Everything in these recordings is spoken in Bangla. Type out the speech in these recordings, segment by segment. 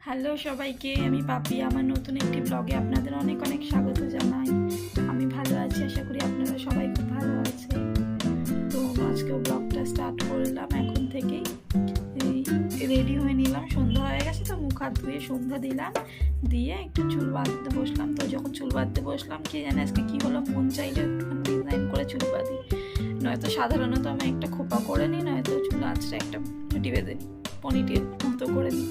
হ্যালো সবাইকে, আমি পাপি। আমার নতুন একটি ব্লগে আপনাদের অনেক অনেক স্বাগত জানাই। আমি ভালো আছি, আশা করি আপনারা সবাই খুব ভালো আছে। তো আজকেও ব্লগটা স্টার্ট করলাম এখন থেকেই। রেডি হয়ে নিলাম, সন্ধ্যা হয়ে গেছে তো মুখ হাত ধুয়ে সন্ধ্যা দিলাম, দিয়ে একটু চুল বাঁধতে বসলাম। তো যখন চুল বাঁধতে বসলাম, কি জানি আজকে কী হলো, মন চাইলে একটুখানি ডিজাইন করে চুল বাঁধি। নয়তো সাধারণত আমি একটা খোপা করে নিই, নয়তো চুল আঁচড়ে একটা চুটি বেঁধে নিই, পনিটের মতো করে নিই।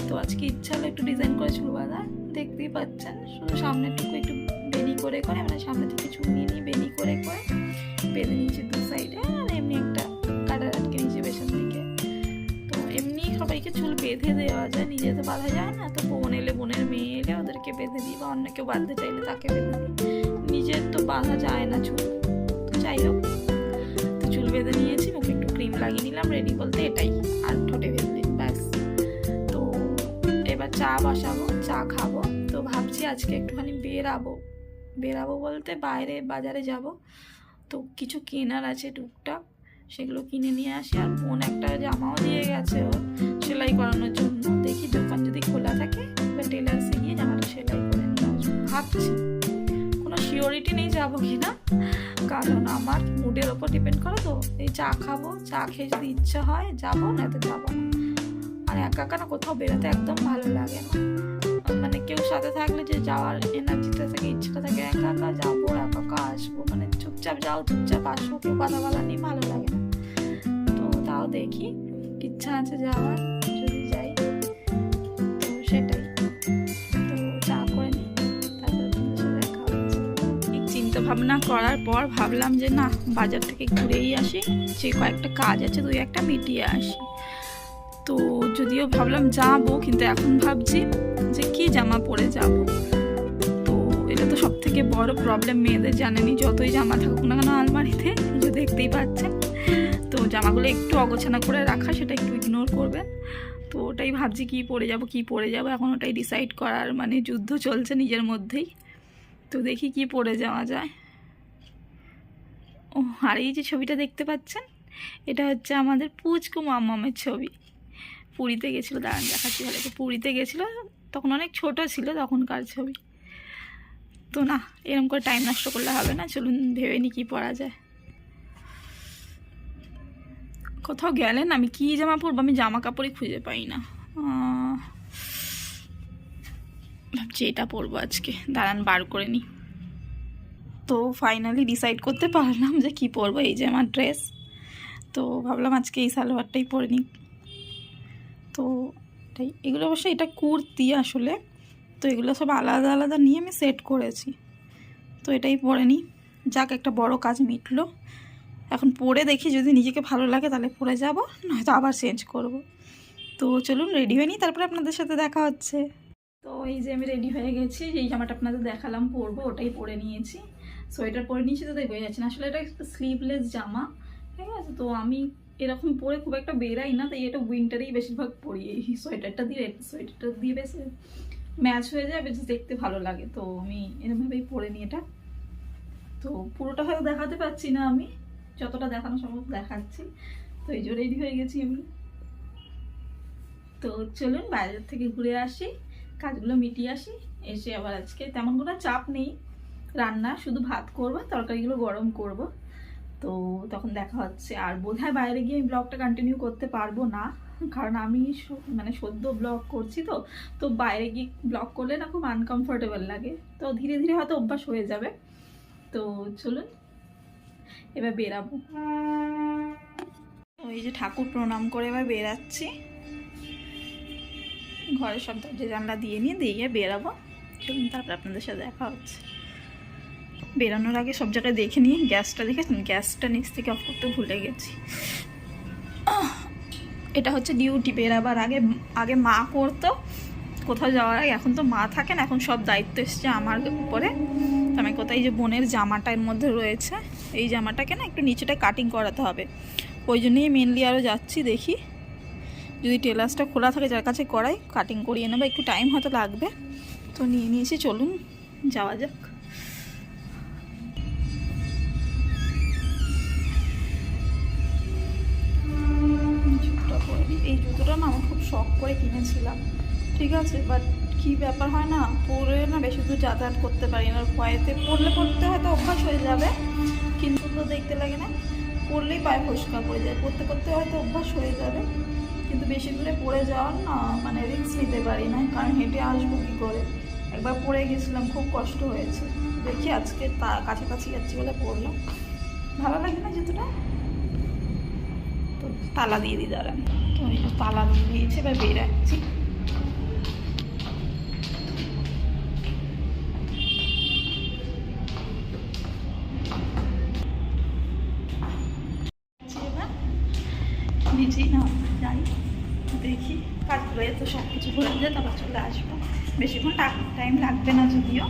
তো আজকে ইচ্ছা হলো একটু ডিজাইন করে চুল বাঁধা। দেখতেই পাচ্ছেন, শুধু সামনেটুকু একটু বেনি করে মানে সামনে থেকে চুল নিয়ে নিয়ে বেনি করে বেঁধে নিয়েছি দু সাইডে, আর এমনি একটা কাটার আটকে নিয়েছি পেছন দিকে। তো এমনি সবাইকে চুল বেঁধে দেওয়া যায়, নিজে তো বাঁধা যায় না। তো বোন এলে, বোনের মেয়ে এলে ওদেরকে বেঁধে দিই, বা অন্য কেউ বাঁধতে চাইলে তাকে বেঁধে দিই। নিজের তো বাঁধা যায় না চুল। তো যাই হোক, তো চুল বেঁধে নিয়েছি, মুখে একটু ক্রিম লাগিয়ে নিলাম, রেডি বলতে এটাই, আর ঠোঁটে বেঁধে ব্যাস। তো এবার চা বসাবো, চা খাবো। তো ভাবছি আজকে একটুখানি বেরাবো বলতে বাইরে বাজারে যাব। তো কিছু কেনার আছে টুকটাক, সেগুলো কিনে নিয়ে আসি। আর বোন একটা জামাও দিয়ে গেছে ওর সেলাই করানোর জন্য। দেখি দোকান যদি খোলা থাকে বা টেলার্সে গিয়ে জামাটা সেলাই করে নিয়ে আসবো ভাবছি। কোনো শিওরিটি নেই যাবো কি না, কারণ আমার মুডের ওপর ডিপেন্ড করে। তো এই চা খাবো, চা খেয়ে যদি ইচ্ছা হয় যাবো, না তো যাবো না। আর একা একা না কোথাও বেরোতে একদম ভালো লাগে না। মানে কেউ সাথে থাকলে যে যাওয়ার এনার্জিটা থাকে, ইচ্ছাটা থাকে, একা একা যাবো, একা একা আসবো, মানে চুপচাপ যাও চুপচাপ আসবো, কেউ বাধা নেই, ভালো লাগে না। তো তাও দেখি, ইচ্ছা আছে যাওয়ার, যদি যাই তো সেটাই। তো চা করে নিই, তারপরে দেখা হচ্ছে। এই চিন্তা ভাবনা করার পর ভাবলাম যে না, বাজার থেকে ঘুরেই আসি, যে কয়েকটা কাজ আছে দুই একটা মিটিয়ে আসি। তো যদিও ভাবলাম যাবো, কিন্তু এখন ভাবছি যে কি জামা পরে যাব। তো এটা তো সব থেকে বড় প্রবলেম মেয়েদের, জানেনি, যতই জামা থাকুক না কেন আলমারিতে, যে দেখতেই পাচ্ছেন। তো জামাগুলো একটু অগোছানো করে রাখা, সেটা একটু ইগনোর করবেন। তো ওটাই ভাবছি কি পরে যাব এখন, ওটাই ডিসাইড করার মানে যুদ্ধ চলছে নিজের মধ্যেই। তো দেখি কি পরে যাওয়া যায়। ও, আর এই যে ছবিটা দেখতে পাচ্ছেন, এটা হচ্ছে আমাদের পুচকু মামামের ছবি। পুরীতে গেছিলো, দাঁড়ান দেখাচ্ছি ভালো। পুরীতে গেছিলো, তখন অনেক ছোট ছিল তখনকার ছবি। তো না, এরকম করে টাইম নষ্ট করলে হবে না, চলুন ভেবে নি কী পরা যায়। কোথাও গেলেন আমি কী জামা পরবো, আমি জামা কাপড়ই খুঁজে পাই না। ভাবছি এটা পরবো আজকে, দাঁড়ান বার করে নিই। তো ফাইনালি ডিসাইড করতে পারলাম যে কী পরবো। এই যে আমার ড্রেস, তো ভাবলাম আজকে এই সালোয়ারটাই পরে নিই। তো এগুলো অবশ্যই, এটা কুর্তি আসলে। তো এগুলো সব আলাদা আলাদা নিয়ে আমি সেট করেছি। তো এটাই পরে নিই, যাক একটা বড় কাজ মিটলো। এখন পরে দেখি, যদি নিজেকে ভালো লাগে তাহলে পরে যাব, নয়তো আবার চেঞ্জ করব। তো চলুন রেডি হয়ে নিই, তারপরে আপনাদের সাথে দেখা হচ্ছে। তো এই যে আমি রেডি হয়ে গেছি, যেই জামাটা আপনাদের দেখালাম পরবো, ওটাই পরে নিয়েছি। সোয়েটার পরে নিয়েছি, তো বোঝা যাচ্ছে না আসলে এটা একটা স্লিভলেস জামা, ঠিক আছে। তো আমি এরকম পরে খুব একটা বেরাই না, তাই এটা উইন্টারেই বেশিরভাগ পরি। এই সোয়েটারটা দিয়ে বেশ ম্যাচ হয়ে যায়, বেশ দেখতে ভালো লাগে। তো আমি এরকমভাবেই পরে নিই এটা। তো পুরোটা হয়তো দেখাতে পাচ্ছি না, আমি যতটা দেখানো সম্ভব দেখাচ্ছি। তো এই যে রেডি হয়ে গেছি আমি। তো চলুন বাজার থেকে ঘুরে আসি, কাজগুলো মিটিয়ে আসি। এসে আবার আজকে তেমন কোনো চাপ নেই রান্না, শুধু ভাত করবো, তরকারিগুলো গরম করব। তো তখন দেখা হচ্ছে। আর বোধহয় বাইরে গিয়ে ব্লগটা কন্টিনিউ করতে পারবো না, কারণ আমি মানে সদ্য ব্লগ করছি। তো বাইরে গিয়ে ব্লগ করলে না খুব আনকমফোর্টেবল লাগে। তো ধীরে ধীরে হয়তো অভ্যাস হয়ে যাবে। তো চলুন এবার বেরাবো। ওই যে ঠাকুর প্রণাম করে এবার বেরাচ্ছি, ঘরের সব দরজা জানলা দিয়ে বেরাবো। চলুন তারপর আপনাদের সাথে দেখা হচ্ছে। বেরানোর আগে সব জায়গায় দেখে নিয়ে, গ্যাসটা দেখেছেন, গ্যাসটা নিচ থেকে অফ করতে ভুলে গেছি। এটা হচ্ছে ডিউটি, বেরাবার আগে মা করতো কোথাও যাওয়ার আগে। এখন তো মা থাকেন, এখন সব দায়িত্ব এসছে আমার উপরে। আমি কোথায়, যে বোনের জামাটা এর মধ্যে রয়েছে, এই জামাটাকে না একটু নিচেটা কাটিং করাতে হবে, ওই জন্যই মেনলি আরও যাচ্ছি। দেখি যদি টেলার্সটা খোলা থাকে, যার কাছে করাই, কাটিং করিয়ে নেবো, একটু টাইম হয়তো লাগবে। তো নিয়ে নিয়েছি, চলুন যাওয়া যাক। এই জুতোটা না আমার খুব শখ করে কিনেছিলাম, ঠিক আছে, বাট কী ব্যাপার হয় না, পরে না বেশি দূর যাতায়াত করতে পারি না, ভয়েতে পড়তে হয়তো অভ্যাস হয়ে যাবে, কিন্তু তো দেখতে লাগে না, পড়লেই পায়ে ফসকা পড়ে যায়, পড়তে পড়তে হয়তো অভ্যাস হয়ে যাবে, কিন্তু বেশি দূরে পড়ে যাওয়ার না মানে রিস্ক নিতে পারি না, কারণ হেঁটে আসবো কী করে। একবার পড়ে গেছিলাম, খুব কষ্ট হয়েছে। দেখি আজকে কাছাকাছি যাচ্ছি বলে পড়লাম, ভালো লাগে না জুতোটা, তো তালা দিয়ে দিই দাঁড়ান। তো তালা দিয়ে দিয়েছে, এবার বেরাচ্ছি। নিচেই না যাই, দেখি কাজগুলো তো সব কিছু করে দিয়ে তারপর চলে আসবো, বেশিক্ষণ টাইম লাগবে না যদিও।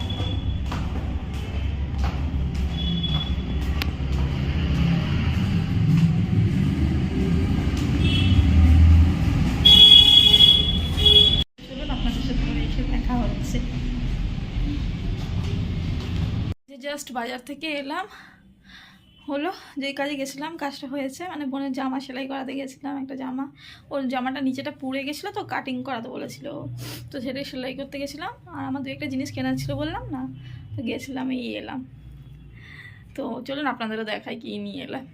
চলুন আপনাদের সাথে এসে দেখা হচ্ছে। যে জাস্ট বাজার থেকে এলাম, হলো যেই কাজে গেছিলাম কাজটা হয়েছে, মানে বোনের জামা সেলাই করাতে গেছিলাম, একটা জামা, ওর জামাটা নিচেটা পুড়ে গেছিলো তো কাটিং করাতে বলেছিল, তো সেটাই সেলাই করতে গেছিলাম। আর আমার দু একটা জিনিস কেনার ছিল বললাম না, তো গেছিলাম, এই এলাম। তো চলুন আপনাদেরও দেখাই কি নিয়ে এলাম।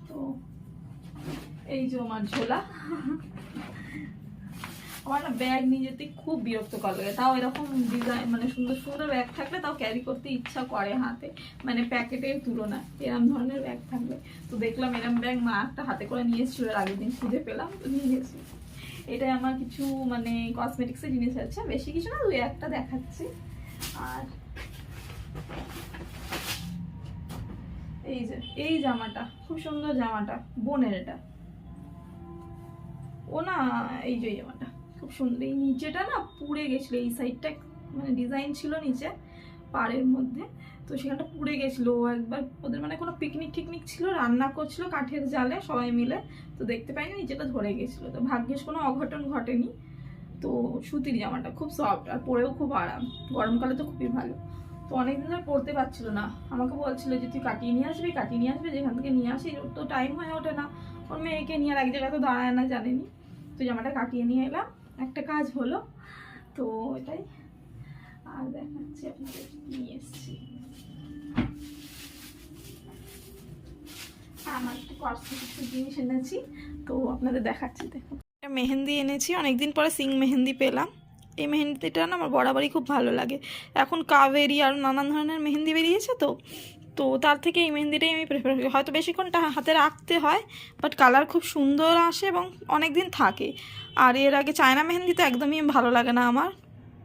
তো এই যে আমার ঝোলা, আমার না ব্যাগ নিয়ে যেতে খুব বিরক্তকর লাগে, তাও এরকম ডিজাইন মানে সুন্দর সুন্দর ব্যাগ থাকলে তাও ক্যারি করতে ইচ্ছা করে হাতে, মানে প্যাকেটের তুলনা এরম ধরনের ব্যাগ থাকলে। তো দেখলাম এরম ব্যাগ মা একটা হাতে করে নিয়ে এসেছিল, আগের দিন খুঁজে পেলাম, তো নিয়ে এসেছি। এটাই আমার কিছু মানে কসমেটিক্সের জিনিস আছে, বেশি কিছু না, দুই একটা দেখাচ্ছি। আর এই যে এই জামাটা খুব সুন্দর, জামাটা বোনের, এটা ও না, এই যে জামাটা খুব সুন্দর, এই নিচেটা না পুড়ে গেছিলো, এই সাইডটা মানে ডিজাইন ছিল নিচে পাড়ের মধ্যে, তো সেখানটা পুড়ে গেছিলো। একবার ওদের মানে কোনো পিকনিক টিকনিক ছিল, রান্না করছিল কাঠের জালে সবাই মিলে, তো দেখতে পাইনি নিচেটা ধরে গেছিলো, তো ভাগ্যিস কোনো অঘটন ঘটেনি। তো সুতির জামাটা খুব সফট, আর পরেও খুব আরাম, গরমকালে তো খুবই ভালো। তো অনেকদিন ধরে পড়তে পারছিল না, আমাকে বলছিল যে তুই কাটিয়ে নিয়ে আসবি, যেখান থেকে নিয়ে আসি, ওর তো টাইম হয়ে ওঠে না, ওর মেয়েকে নিয়ে আর এক জায়গায় তো দাঁড়ায় না জানেনি। তো জামাটা কাটিয়ে নিয়ে এলাম, একটা কাজ হলো, তো এটাই। আর দেখাচ্ছি আপনাদের নিয়ে এসছি, আমার একটু কসমেটিক্সের জিনিস এনেছি, তো আপনাদের দেখাচ্ছি। দেখুন মেহেন্দি এনেছি, অনেকদিন পরে সিং মেহেন্দি পেলাম। এই মেহেন্দিটা না আমার বরাবরই খুব ভালো লাগে, এখন কাবেরি আর নানান ধরনের মেহেন্দি বেরিয়েছে, তো তো তার থেকে এই মেহেন্দিটাই আমি প্রেফার করি। হয়তো বেশিক্ষণটা হাতে রাখতে হয়, বাট কালার খুব সুন্দর আসে এবং অনেক দিন থাকে। আর এর আগে চায়না মেহেন্দি তো একদমই ভালো লাগে না আমার,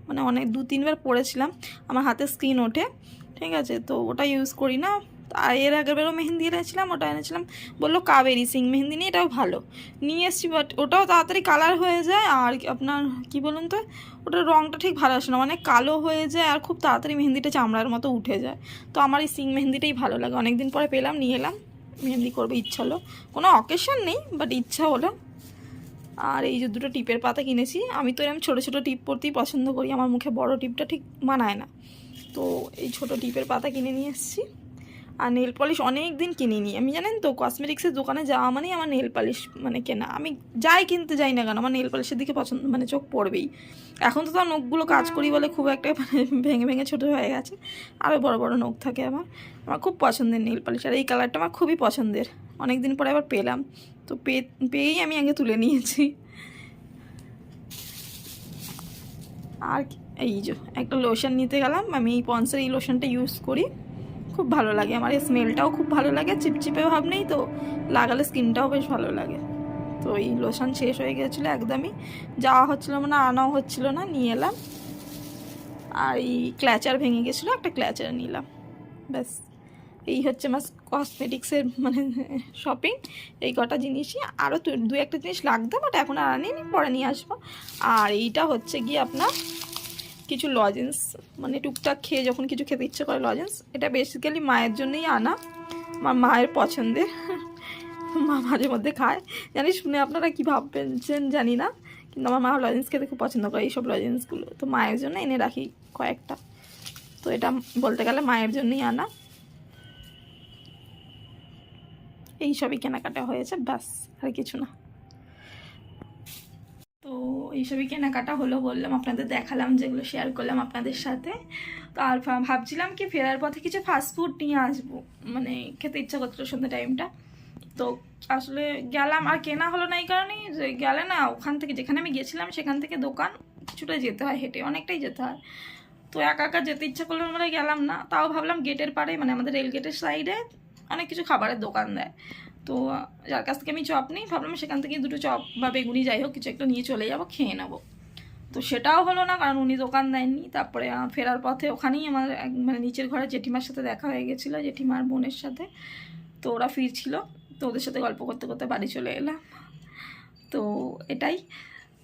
মানে অনেক 2-3 বার পরেছিলাম, আমার হাতে স্কিন ওঠে, ঠিক আছে, তো ওটা ইউজ করি না। আর এর আগের বারও মেহেন্দি এনেছিলাম, ওটা এনেছিলাম বললো কাবেরি সিং মেহেন্দি নিয়ে, এটাও ভালো নিয়ে এসেছি, বাট ওটাও তাড়াতাড়ি কালার হয়ে যায়, আর আপনার কি বলুন তো, ওটার রঙটা ঠিক ভালো আসে না, মানে কালো হয়ে যায়, আর খুব তাড়াতাড়ি মেহেন্দিটা চামড়ার মতো উঠে যায়। তো আমার এই সিং মেহেন্দিটাই ভালো লাগে, অনেকদিন পরে পেলাম, নিয়ে এলাম, মেহেন্দি করবো ইচ্ছা হলো, কোনো অকেশন নেই বাট ইচ্ছা হলো। আর এই যে দুটো টিপের পাতা কিনেছি, আমি তো এরকম ছোটো ছোটো টিপ পরতেই পছন্দ করি, আমার মুখে বড় টিপটা ঠিক মানায় না, তো এই ছোটো টিপের পাতা কিনে নিয়ে এসেছি। আর নেল পলিশ অনেক দিন কিনিনি আমি, জানেন তো কসমেটিক্সের দোকানে যাওয়া মানেই আমার নেল পলিশ মানে কেনা, আমি যাই কিনতে যাই না কেন আমার নেল পলিশের দিকে পছন্দ মানে চোখ পড়বেই। এখন তো তার নখগুলো কাজ করি বলে খুব একটা মানে ভেঙে ভেঙে ছোটো হয়ে গেছে, আরও বড় বড় নখ থাকে আমার, আমার খুব পছন্দের নেল পলিশ, আর এই কালারটা আমার খুবই পছন্দের, অনেক দিন পরে আবার পেলাম, তো পেয়েই আমি আগে তুলে নিয়েছি। আর এই যে একটা লোশন নিতে গেলাম, আমি এই পন্সের এই লোশনটা ইউজ করি, খুব ভালো লাগে আমার, এই স্মেলটাও খুব ভালো লাগে, চিপচিপে ভাব নেই, তো লাগালে স্কিনটাও বেশ ভালো লাগে। তো এই লোশন শেষ হয়ে গেছিলো, একদমই যাওয়া হচ্ছিলো না, আনাও হচ্ছিলো না, নিয়ে এলাম। আর এই ক্ল্যাচার ভেঙে গেছিলো, একটা ক্ল্যাচার নিলাম, ব্যাস এই হচ্ছে আমার কসমেটিক্সের মানে শপিং, এই কটা জিনিসই, আরও 2-1টা জিনিস লাগতো বাট এখন আর আনিনি, পরে নিয়ে আসবো। আর এইটা হচ্ছে গিয়ে আপনার কিছু লজেন্স, মানে টুকটাক খেয়ে যখন কিছু খেতে ইচ্ছে করে লজেন্স, এটা বেসিক্যালি মায়ের জন্যই আনা, আমার মায়ের পছন্দের, মা মাঝে মধ্যে খায়, জানি শুনে আপনারা কী ভাবছেন জানি না, কিন্তু আমার মা লজেন্স খেতে খুব পছন্দ করে, এইসব লজেন্সগুলো, তো মায়ের জন্য এনে রাখি কয়েকটা, তো এটা বলতে গেলে মায়ের জন্যই আনা। এই সবই কেনাকাটা হয়েছে, ব্যাস আর কিছু না। তো এইসবই কেনাকাটা হলো, বললাম আপনাদের, দেখালাম, যেগুলো শেয়ার করলাম আপনাদের সাথে। তো আর ভাবছিলাম কি ফেরার পথে কিছু ফাস্টফুড নিয়ে আসবো, মানে খেতে ইচ্ছা করছিল সন্ধ্যে টাইমটা। তো আসলে গেলাম, আর কেনা হলো না এই কারণেই যে গেলে না ওখান থেকে, যেখানে আমি গেছিলাম সেখান থেকে দোকান কিছুটা যেতে হয়, হেঁটে অনেকটাই যেতে হয়। তো একা একা যেতে ইচ্ছা করলো, আমরা গেলাম না। তাও ভাবলাম গেটের পাড়ে, মানে আমাদের রেল গেটের সাইডে অনেক কিছু খাবারের দোকান দেয়। তো যার কাছ থেকে আমি চপ নিই, ভাবলাম সেখান থেকে দুটো চপ বা বেগুনি যাই হোক কিছু একটা নিয়ে চলে যাবো, খেয়ে নেবো। তো সেটাও হলো না, কারণ উনি দোকান দেননি। তারপরে ফেরার পথে ওখানেই আমার মানে নিচের ঘরে জেঠিমার সাথে দেখা হয়ে গেছিলো, জেঠিমার বোনের সাথে। তো ওরা ফিরছিল, তো ওদের সাথে গল্প করতে করতে বাড়ি চলে এলাম। তো এটাই।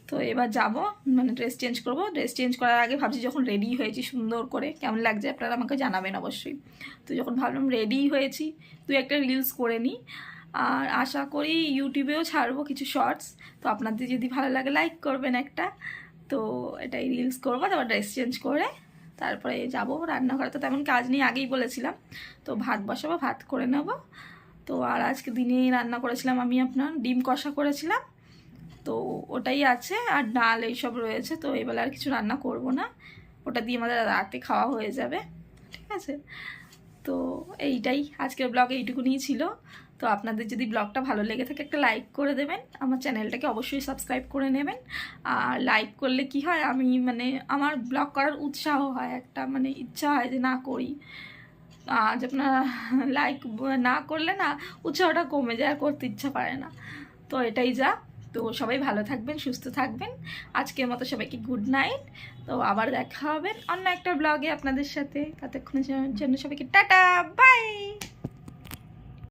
তো এবার যাব, মানে ড্রেস চেঞ্জ করব। ড্রেস চেঞ্জ করার আগে ভাবছি যখন রেডি হয়েছি সুন্দর করে, কেমন লাগছে আপনারা আমাকে জানাবেন অবশ্যই। তো যখন ভাবলাম রেডি হয়েছি, তুই একটা রিলস করে নিই, আর আশা করি ইউটিউবেও ছাড়বো কিছু শর্টস। তো আপনাদের যদি ভালো লাগে লাইক করবেন একটা। তো এটাই রিলস করবো, তারপর ড্রেস চেঞ্জ করে তারপরে যাবো রান্নাঘরে। তো তেমন কাজ নেই, আগেই বলেছিলাম। তো ভাত বসাবো, ভাত করে নেব। তো আর আজকে দিনে রান্না করেছিলাম আমি আপনার ডিম কষা করেছিলাম, তো ওটাই আছে, আর ডাল এইসব রয়েছে। তো এবেলা আর কিছু রান্না করব না, ওটা দিয়ে আমাদের রাতে খাওয়া হয়ে যাবে, ঠিক আছে। তো এইটাই আজকের ব্লগ, এইটুকুনি ছিল। তো আপনাদের যদি ব্লগটা ভালো লেগে থাকে একটা লাইক করে দেবেন, আমার চ্যানেলটাকে অবশ্যই সাবস্ক্রাইব করে নেবেন। আর লাইক করলে কি হয়, আমি মানে আমার ব্লগ করার উৎসাহ হয়, একটা মানে ইচ্ছা হয় যে না করি। আর আপনার লাইক না করলে না উৎসাহটা কমে যায়, আর করতে ইচ্ছা পারে না। তো এটাই যা। তো সবাই ভালো থাকবেন, সুস্থ থাকবেন। আজকের মতো সবাইকে গুড নাইট। তো আবার দেখা হবে অন্য একটা ব্লগে আপনাদের সাথে। ততক্ষণের জন্য সবাইকে টাটা, বাই।